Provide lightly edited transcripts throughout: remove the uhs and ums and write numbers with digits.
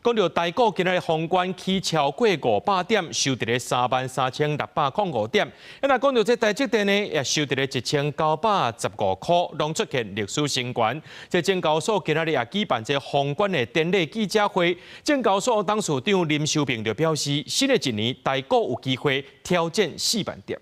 讲到台股今日封关起超过500点，收伫咧33605点。那讲到这台积电呢，也收伫咧1915块，拢出现历史新高。这证交所今日也举办这封关的典礼记者会，证交所董事长林修平就表示，新的一年台股有机会挑战4万点。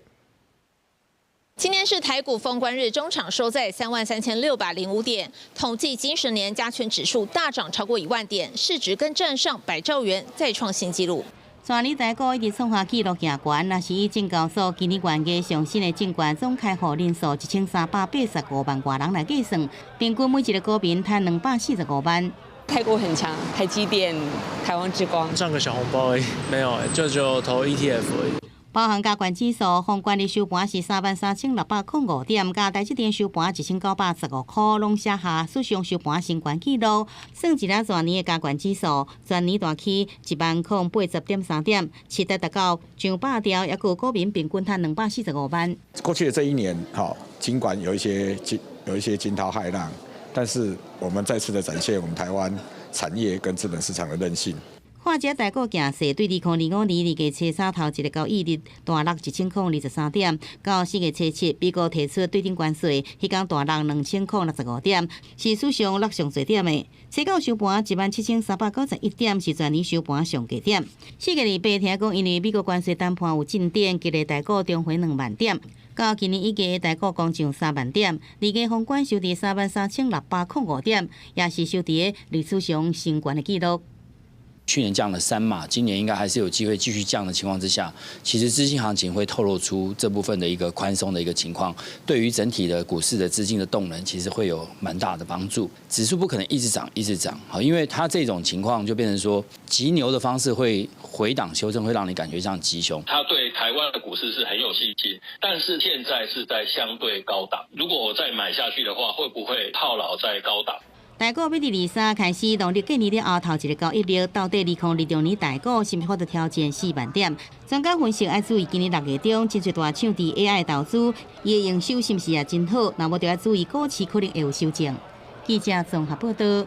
今天是台股封关日，中场收在33605点。统计近10年加权指数大涨超过1万点，市值更站上100兆元，再创新纪录。全年台股一直创下纪录行悬，那是以证交所今年元月上新的证券总开户人数1385万外人来计算，平均每一个股民赚245万。泰国很强，台积电、台湾之光，赚个小红包而已，没有，就投 ETF 而已。 包含加权指数，封关日收盘是33605点，加台积电收盘1915块，拢写下史上收盘新高纪录。算一下全年的加权指数，全年大起10080.3点，期待达到上100条，也有股民平均赚245万。过去的这一年，尽管有一些惊涛骇浪，但是我们再次的展现我们台湾产业跟资本市场的韧性。 看这台股行势，对2025年2月初3头一个交易日大落1023点，到4月初7，美国提出对顶关税，迄天大落2065点，是史上落上侪点的。初到收盘17391点，是全年收盘上低点。4月28听讲，因为美国关税谈判有进展，激励台股重回2万点。到今年1月，台股攻上3万点，2月封关收伫33605点，也是收伫历史上新高的纪录。 去年降了3码，今年应该还是有机会继续降的情况之下，其实资金行情会透露出这部分的一个宽松的一个情况，对于整体的股市的资金的动能，其实会有蛮大的帮助。指数不可能一直涨一直涨，好，因为它这种情况就变成说急牛的方式会回档修正，会让你感觉像急熊。他对台湾的股市是很有信心，但是现在是在相对高档，如果我再买下去的话，会不会套牢在高档？ 台股要伫23开始，农历过年了后头一个交易日，到底2026年台股是毋是法度挑战4万点？专家分析要注意今年6月中真侪大厂伫 AI 投资，伊的营收是毋是也真好？那么就要注意股市可能会有修正。记者综合报道。